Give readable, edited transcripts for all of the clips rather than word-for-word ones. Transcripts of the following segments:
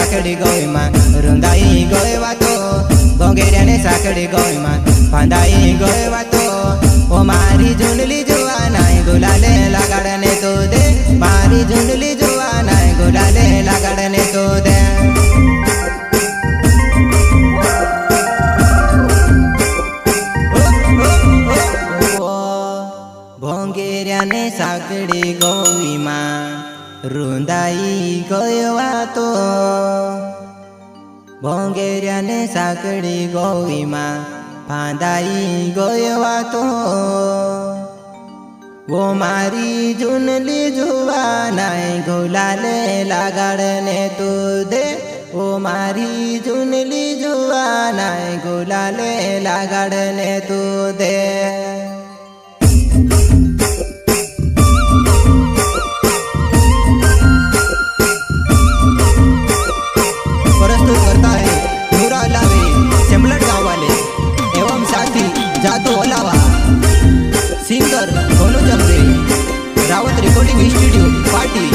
साकड़ी गोई मा रुंदाई गोय वातो भोंगेरियाने साकड़ी गोई मा फांदाई गोय वातो ओ मारी झुंडली जुवानाय गुलाले लगाड़ने तो दे मारी झुंडली जुवानाय गुलाले लगाड़ने तो दे भोंगेरियाने साकड़ी गोई मा रुंदाई गोयवा तो भोंगेरियाने साकड़ी गोई मा फांदाई गोयवा तो वो मारी झुनली जुवानाय गुलाले लगाड़ने तो दे वो मारी झुनली जुवानाय गुलाले लगाड़ने तो दे जादू ओलावा सिंगर गोलू जमरे रावत रिकॉर्डिंग इंस्टीट्यूट पाटी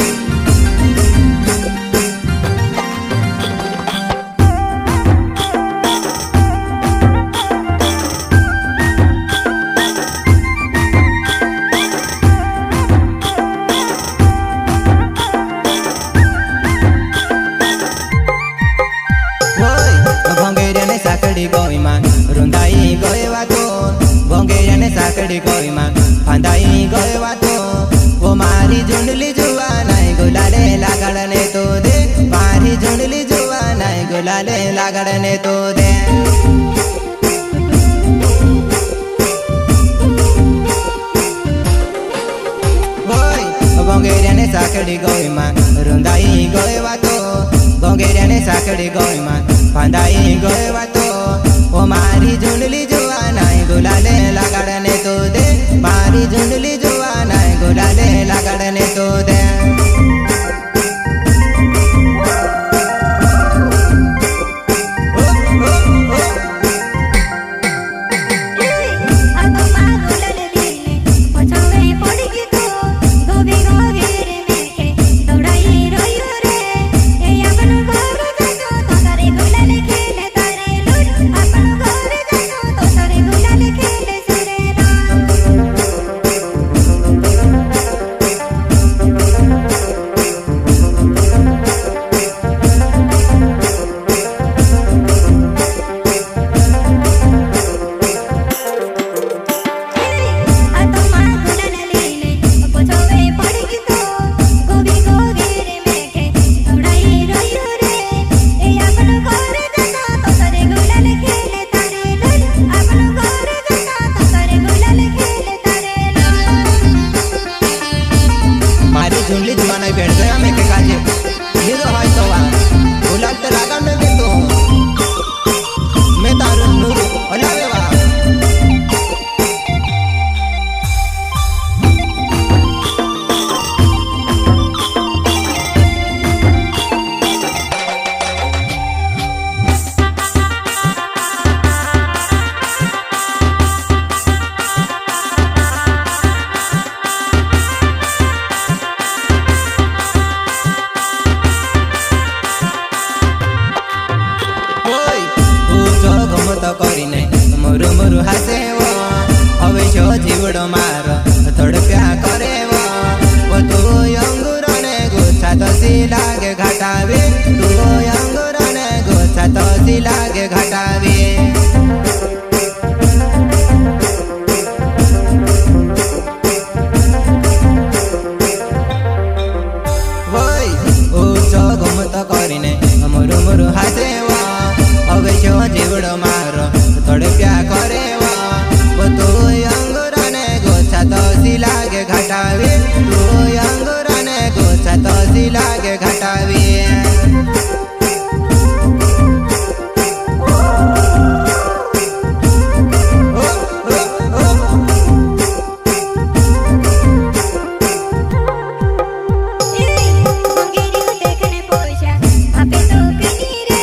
भोंगेरियाने साकड़ी गोई मा रुंदाई गोयवा तो भोंगेरियाने साकड़ी गोई मा फांदाई गोयवा तो वो मारी झुंडली जुवानाय गुलाले लगाड़ने तो दे मारी झुंडली जुवानाय गुलाले लगाड़ने तो दे भोंगेरियाने साकड़ी गोई मा रुंदाई गोयवा तो भोंगेरियाने साकड़ी गोई मा फांदाई गोयवा तो ओ मारी झुंडली जुवानाय गुलाले लगाड़ने तो दे मारी झुंडली जुवानाय गुलाले लगाड़ने तो दे झुंडली जुवानाय बैठ गया मैं के काजे ये तो हाय सवा गुलाल ते लागा में भी तो मैं तारू नूर ओलावे वा करीने मोरू मोरू हसे वो हवे शो जीवड़ो मार तड़प्या करे वो तू अंगूरने गुच्छा तो सी लागे घटावे तू अंगूरने गुच्छा तो सी लागे घटावे करीने मोरू मोरू हसे वो हवे शो जीवड़ो मार तड़प्या करे वो तू अंगूरने गुच्छा तो सी लागे घटावे तू अंगूरने गुच्छा तो सी लागे घटावे देखने पोषा आपे तो कनी रे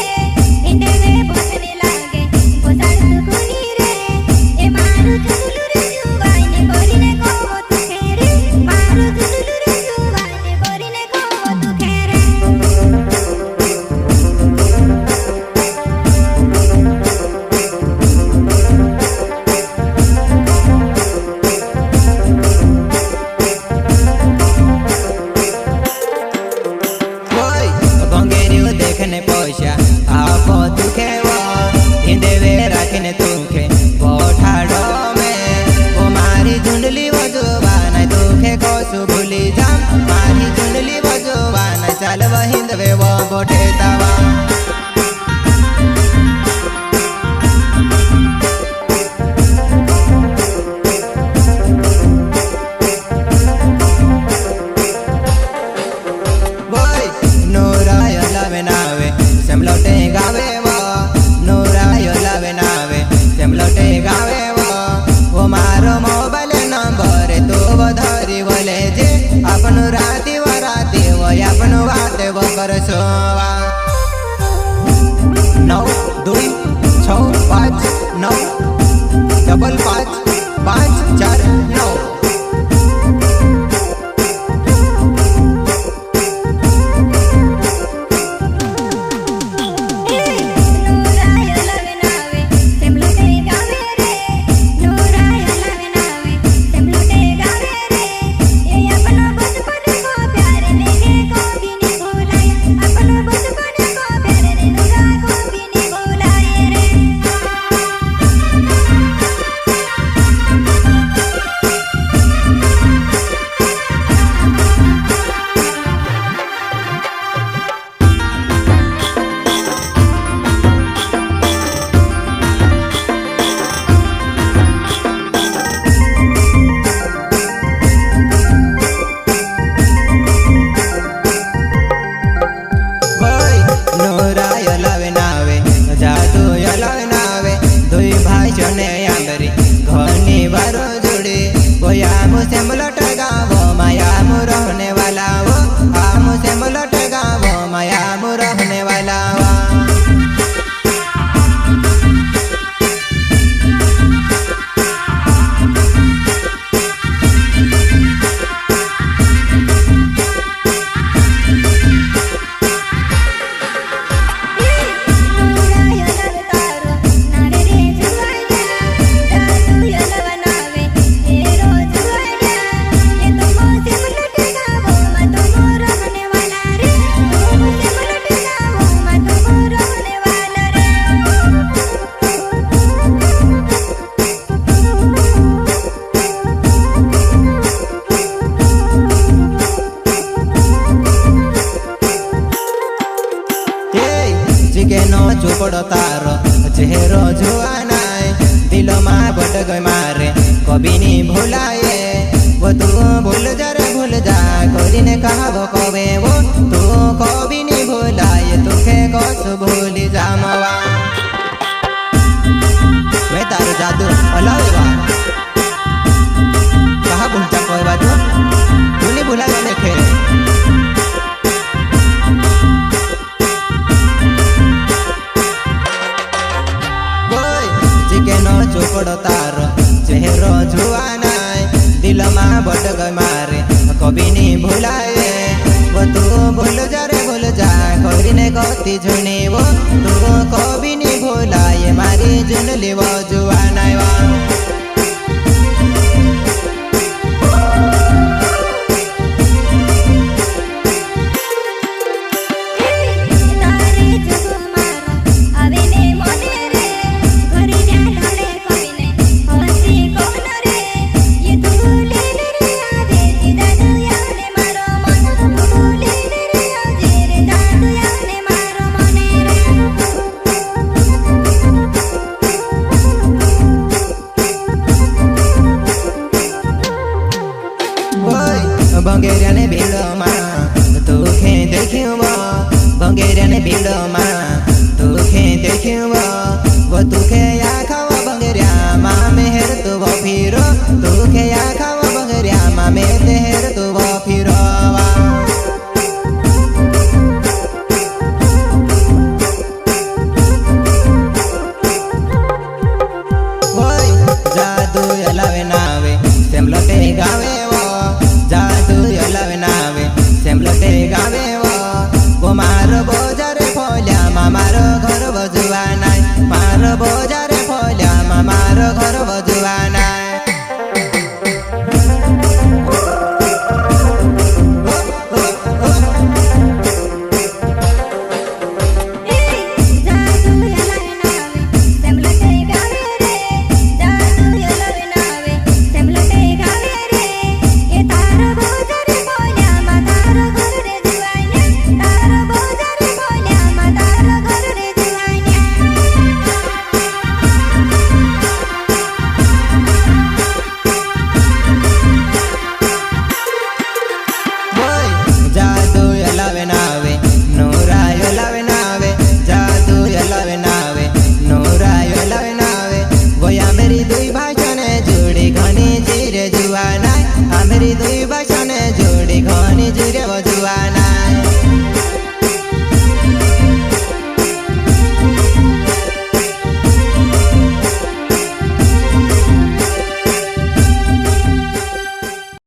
चालव हिंदवे व बोटे तावा सेमलोटे गावे नूरायो लावे नावे सेमलोटे गावे वो मारो मोबाइल नंबर तो वो धरी बोले जे अपन राती वो अपन बात वो कर सोवा 9 2 6 5 9 डबल 5 5 4 9 सेमलोट गावो माया मुरहने वाला वो आम सेमलोट गावो माया मुरहने वाला चिकेनो चुपड़ो तारो चेहरो जुआ नाय दिलो मा बट गई मारे कभी नहीं भुलाए वो तू भूल जा रे भूल जा कोई ने कहा वो कवे वो तू कभी नहीं भुलाए तुखे कस भूली जामवा मैं तारो जादू अलावा कहा भूल जा कोई बात तू नहीं भुला देखे चोपड़ो तारो चेहरो जुआ नाय दिल मा बट गई मारे कभी नहीं भुलाए वो तू भूल जा रे भूल जा कोई ने गति झुनी वो तू कभी नहीं भुलाए मारी जुनली वो जुआ नाय वा बंगेरिया ने भीड़ मा तू खे देखियो बंगेरिया ने भीड़ मा